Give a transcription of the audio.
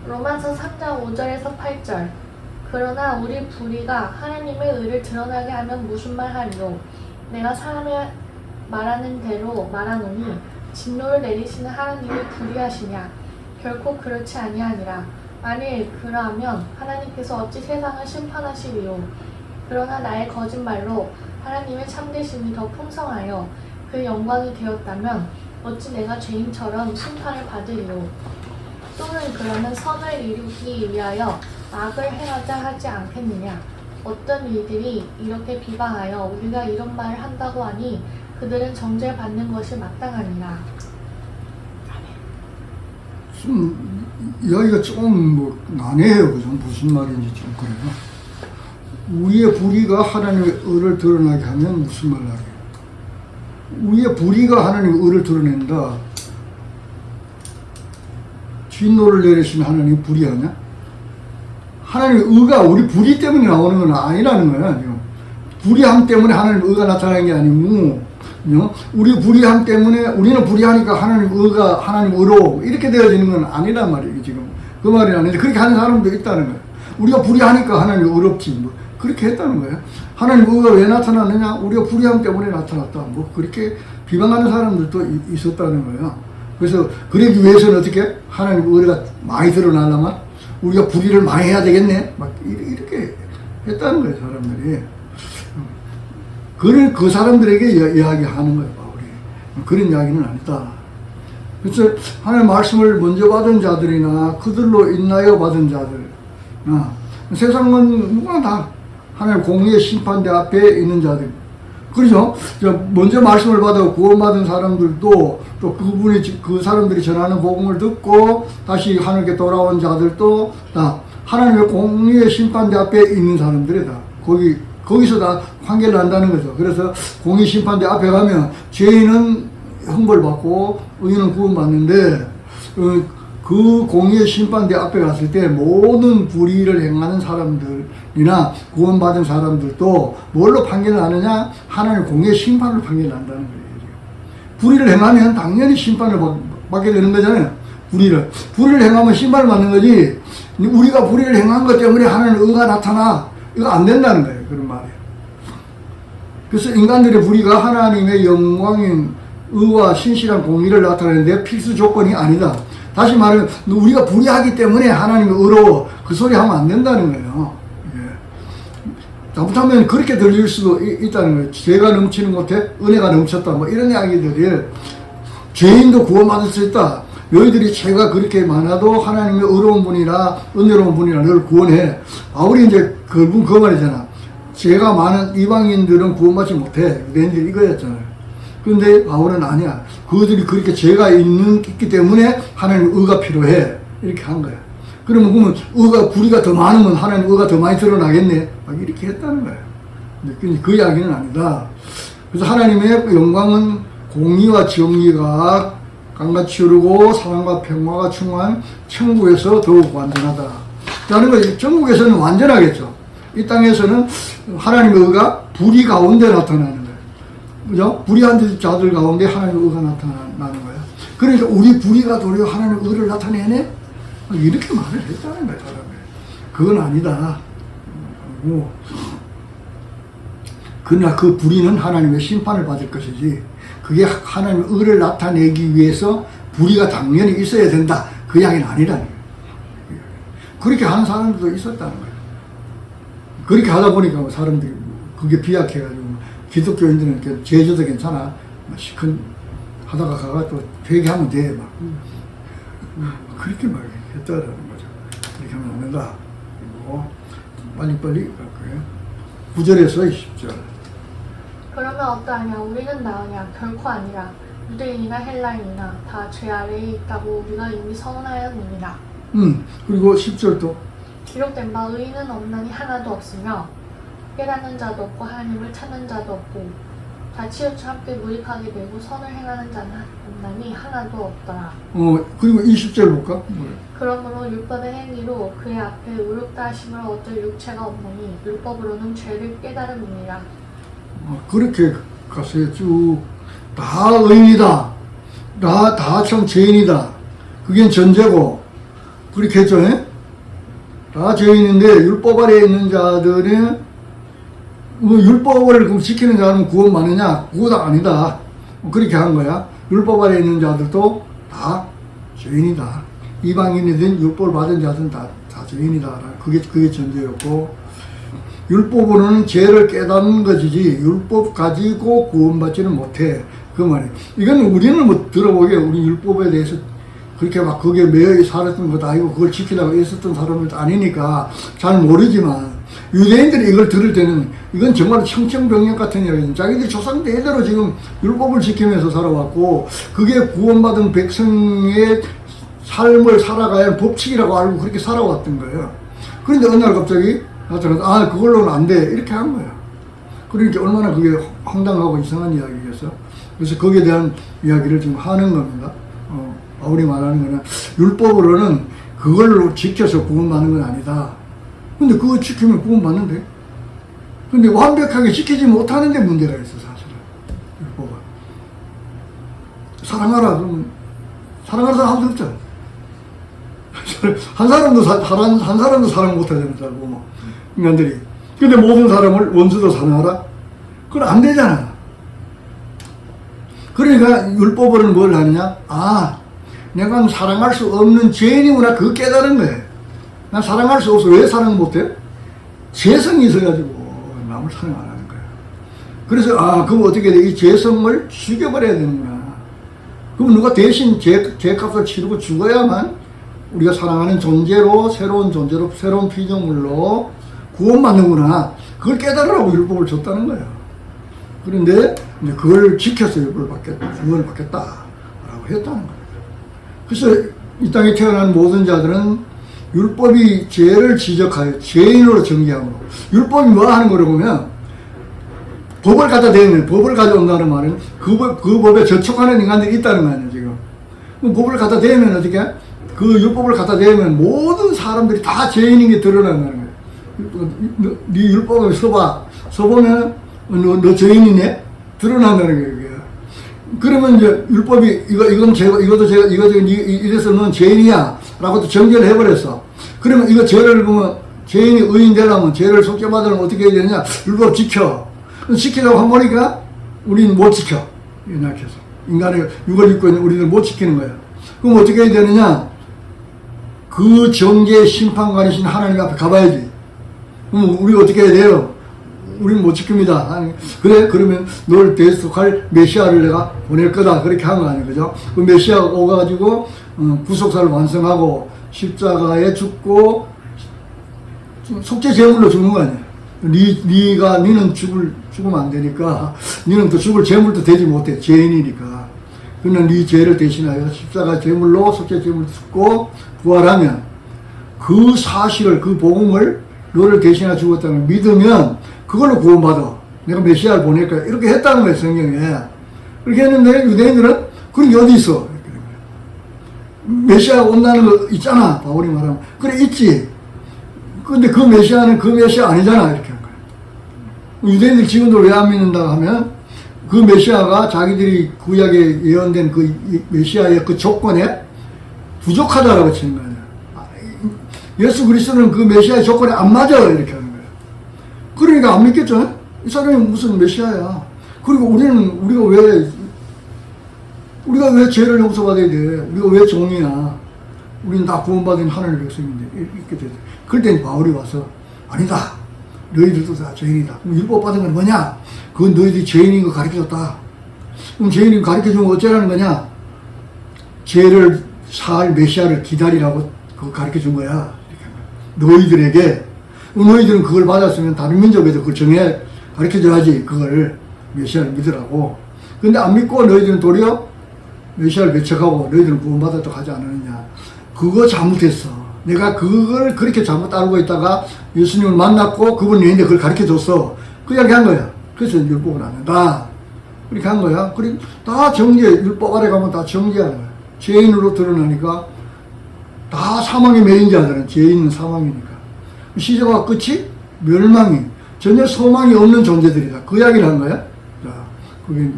로마서 3장 5절에서 8절. 그러나 우리 불의가 하나님의 의를 드러나게 하면 무슨 말 하리요? 내가 사람의 말하는 대로 말하노니 진노를 내리시는 하나님이 불의하시냐? 결코 그렇지 아니하니라. 만일 그러하면 하나님께서 어찌 세상을 심판하시리요? 그러나 나의 거짓말로 하나님의 참되심이 더 풍성하여 그 영광이 되었다면 어찌 내가 죄인처럼 심판을 받으리요? 또는 그러면 선을 이루기 위하여 악을 행하자 하지 않겠느냐? 어떤 이들이 이렇게 비방하여 우리가 이런 말을 한다고 하니 그들은 정죄받는 것이 마땅하니라. 좀 이야기가 좀 난해해요. 그죠? 무슨 말인지 좀 그래요. 우리의 불의가 하나님의 의를 드러나게 하면 무슨 말 하게? 우리의 불의가 하나님의 의를 드러낸다. 진노를 내리신 하나님이 불의하냐? 하나님의 의가 우리 불의 때문에 나오는 건 아니라는 거야. 불의함 때문에 하나님의 의가 나타나는 게 아니고, 우리 불의함 때문에 우리는 불의하니까 하나님 의가 하나님 의로 이렇게 되어지는 건 아니란 말이에요. 지금 그 말이 아닌데 그렇게 하는 사람도 있다는 거예요. 우리가 불의하니까 하나님 의롭지 뭐 그렇게 했다는 거예요. 하나님 의가 왜 나타났느냐? 우리가 불의함 때문에 나타났다. 뭐 그렇게 비방하는 사람들도 있었다는 거예요. 그래서 그러기 위해서는 어떻게 하나님 의가 많이 드러나려면 우리가 불의를 많이 해야 되겠네. 막 이렇게 했다는 거예요, 사람들이. 그걸 그 사람들에게 이야기하는 거예요, 바울이. 그런 이야기는 아니다. 그래서 하나님의 말씀을 먼저 받은 자들이나 그들로 인하여 받은 자들, 세상은 누구나 다 하나님의 공의의 심판대 앞에 있는 자들. 그렇죠? 먼저 말씀을 받아 구원받은 사람들도 또 그 사람들이 전하는 복음을 듣고 다시 하늘께 돌아온 자들도 다 하나님의 공의의 심판대 앞에 있는 사람들이다. 거기서 다 판결을 한다는 거죠. 그래서 공의 심판대 앞에 가면 죄인은 형벌받고 의인은 구원받는데 그 공의의 심판대 앞에 갔을 때 모든 불의를 행하는 사람들이나 구원받은 사람들도 뭘로 판결을 하느냐? 하나님 공의의 심판을 판결을 한다는 거예요. 불의를 행하면 당연히 심판을 받게 되는 거잖아요. 불의를 행하면 심판을 받는 거지 우리가 불의를 행한 것 때문에 하나님의 의가 나타나 이거 안 된다는 거예요. 그런 말이에요. 그래서 인간들의 불의가 하나님의 영광인 의와 신실한 공의를 나타내는데 필수 조건이 아니다. 다시 말하면 우리가 불의하기 때문에 하나님의 의로 그 소리 하면 안 된다는 거예요. 잘못하면 그렇게 들릴 수도 있다는 거예요. 죄가 넘치는 곳에 은혜가 넘쳤다. 뭐 이런 이야기들이 죄인도 구원받을 수 있다. 너희들이 죄가 그렇게 많아도 하나님의 의로운 분이라 은혜로운 분이라 너를 구원해. 바울이 이제 그 말이잖아. 죄가 많은 이방인들은 구원받지 못해. 낸들 이거였잖아요. 그런데 바울은 아니야. 그들이 그렇게 죄가 있기 때문에 하나님 의가 필요해. 이렇게 한 거야. 그러면 불의가 더 많으면 하나님 의가 더 많이 드러나겠네. 막 이렇게 했다는 거예요. 근데 그 이야기는 아니다. 그래서 하나님의 영광은 공의와 정의가 강같이 흐르고 사랑과 평화가 충만한 천국에서 더욱 완전하다. 라는 거죠. 천국에서는 완전하겠죠. 이 땅에서는 하나님의 의가 불의 가운데 나타나는 거예요. 그죠? 불의한 자들 가운데 하나님의 의가 나타나는 거예요. 그러니까 우리 불의가 도리어 하나님의 의를 나타내네? 이렇게 말을 했다는 거예요, 사람이. 그건 아니다. 그러나 그 불의는 하나님의 심판을 받을 것이지, 그게 하나님의 의를 나타내기 위해서 불의가 당연히 있어야 된다. 그 이야기는 아니라는 거예요. 그렇게 하는 사람들도 있었다는 거예요. 그렇게 하다 보니까 사람들이 그게 비약해가지고 기독교인들은 제주도 괜찮아. 시큰 하다가 가가 또 회개하면 돼. 막. 그렇게 막 했다라는 거죠. 그렇게 하면 안 된다. 그리고 빨리빨리 갈 거예요. 9절에서 10절. 그러면 어떠하냐? 우리는 나으냐? 결코 아니라. 유대인이나 헬라인이나 다 죄 아래에 있다고 우리가 이미 선언하였느니라. 그리고 10절도 기록된 바 의인은 없나니 하나도 없으며 깨닫는 자도 없고 하나님을 찾는 자도 없고 다 치우쳐 함께 무익하게 되고 선을 행하는 자는 없나니 하나도 없더라. 그리고 20절 볼까? 그러므로 율법의 행위로 그의 앞에 의롭다 하심을 얻을 육체가 없나니 율법으로는 죄를 깨달음이니라. 그렇게 갔어요. 쭉 다 의인이다. 다 참 죄인이다. 그게 전제고, 그렇게 했죠. 예? 다 죄인인데 율법 아래에 있는 자들은 율법을 그럼 지키는 자는 구원 많으냐? 그거 다 아니다. 그렇게 한 거야. 율법 아래에 있는 자들도 다 죄인이다. 이방인이든 율법을 받은 자들은 다 죄인이다. 그게 전제였고, 율법으로는 죄를 깨닫는 것이지 율법 가지고 구원받지는 못해. 그 말이에요. 이건 우리는 뭐 들어보기에 우리 율법에 대해서 그렇게 막 거기에 매여 살았던 것도 아니고 그걸 지키려고 애썼던 사람들도 아니니까 잘 모르지만, 유대인들이 이걸 들을 때는 이건 정말 청천벽력 같은 이야기죠. 자기들이 조상 대대로 지금 율법을 지키면서 살아왔고 그게 구원받은 백성의 삶을 살아가야 할 법칙이라고 알고 그렇게 살아왔던 거예요. 그런데 어느 날 갑자기 나타나서 그걸로는 안 돼 이렇게 한 거예요. 그러니까 얼마나 그게 황당하고 이상한 이야기겠어. 그래서 거기에 대한 이야기를 지금 하는 겁니다. 바울이 말하는 거는 율법으로는 그걸로 지켜서 구원받는 건 아니다. 근데 그거 지키면 구원받는데? 근데 완벽하게 지키지 못하는 데 문제가 있어, 사실은. 율법은. 사랑하라, 그러면, 사랑하는 사람 아무도 없잖아. 한 사람도 사랑 못하잖아, 잘 보면. 인간들이. 근데 모든 사람을 원수도 사랑하라? 그건 안 되잖아. 그러니까 율법으로는 뭘 하느냐? 내가 사랑할 수 없는 죄인이구나, 그거 깨달은 거예요. 난 사랑할 수 없어. 왜 사랑 못해? 죄성이 있어가지고 남을 사랑 안 하는 거야. 그래서 그럼 어떻게 돼? 이 죄성을 죽여버려야 되는구나. 그럼 누가 대신 죄값을 치르고 죽어야만 우리가 사랑하는 존재로, 새로운 존재로, 새로운 피조물로 구원받는구나. 그걸 깨달으라고 율법을 줬다는 거예요. 그런데 이제 그걸 지켜서 구원을 받겠다라고 했다는 거예요. 그래서 이 땅에 태어난 모든 자들은 율법이 죄를 지적하여 죄인으로 정죄함으로, 율법이 뭐 하는 거라고 보면 법을 갖다 대면, 법을 가져온다는 말은 그 법에 저촉하는 인간들이 있다는 거 아니에요, 지금. 그럼 법을 갖다 대면 어떻게? 그 율법을 갖다 대면 모든 사람들이 다 죄인인 게 드러난다는 거예요. 네 율법을 써보면 너 죄인이네? 드러난다는 거예요. 그러면 이제 율법이 이래서 넌 죄인이야 라고 또 정죄를 해버렸어. 그러면 이거 죄를 보면 죄인이 의인 되려면, 죄를 속죄받으려면 어떻게 해야 되느냐? 율법 지켜. 지키라고 한 거니까 우리는 못 지켜. 연약해서. 인간의 육을 입고 있는 우리는 못 지키는 거야. 그럼 어떻게 해야 되느냐? 그 정죄의 심판관이신 하나님 앞에 가봐야지. 그럼 우리가 어떻게 해야 돼요? 우리는 못 지킵니다. 그래? 그러면 너를 대속할 메시아를 내가 보낼 거다. 그렇게 한 거 아니에요. 그죠? 그 메시아가 오가지고, 구속사를 완성하고, 십자가에 죽고, 속죄 제물로 죽는 거 아니에요. 니는 죽으면 안 되니까, 니는 또 죽을 제물도 되지 못해. 죄인이니까. 그러면 네 죄를 대신하여 십자가 제물로, 속죄 제물로 죽고, 부활하면, 그 사실을, 그 복음을 너를 대신하여 죽었다는 걸 믿으면, 그걸로 구원받아. 내가 메시아를 보낼 거야. 이렇게 했다는 거예요, 성경에. 그렇게 했는데, 유대인들은, 그런 게 어디 있어? 메시아가 온다는 거 있잖아. 바울이 말하면. 그래, 있지. 근데 그 메시아는 그 메시아 아니잖아. 이렇게 한 거예요. 유대인들 지금도 왜 안 믿는다 하면, 그 메시아가 자기들이 구약에 예언된 그 메시아의 그 조건에 부족하다라고 치는 거예요. 예수 그리스도는 그 메시아의 조건에 안 맞아. 이렇게 하는 거예요. 그러니까 안 믿겠죠? 이 사람이 무슨 메시아야. 그리고 우리가 왜 죄를 용서받아야 돼? 우리가 왜 종이야? 우리는 다 구원받은 하나님의 백성인데. 이렇게 되죠. 그럴 때 바울이 와서, 아니다. 너희들도 다 죄인이다. 그럼 율법 받은 건 뭐냐? 그건 너희들이 죄인인 거 가르쳐줬다. 그럼 죄인인 거 가르쳐주면 어쩌라는 거냐? 죄를 사할 메시아를 기다리라고 그거 가르쳐준 거야. 너희들에게. 너희들은 그걸 받았으면 다른 민족에도 그걸 가르쳐줘야지. 그걸 메시아를 믿으라고. 근데 안 믿고 너희들은 도리어 메시아를 배척하고 너희들은 구원받았다고 하지 않았느냐. 그거 잘못했어. 내가 그걸 그렇게 잘못 알고 있다가 예수님을 만났고 그분 내인데 그걸 가르쳐줬어. 그 이야기 한 거야. 그래서 율법을 안 한다. 그렇게 한 거야. 그리고 다 율법 아래 가면 다 정죄하는 거야. 죄인으로 드러나니까 다 사망의 매인자들은 죄인은 사망이니까. 시제가 끝이 멸망이, 전혀 소망이 없는 존재들이다. 그 이야기를 한 거야. 자, 그게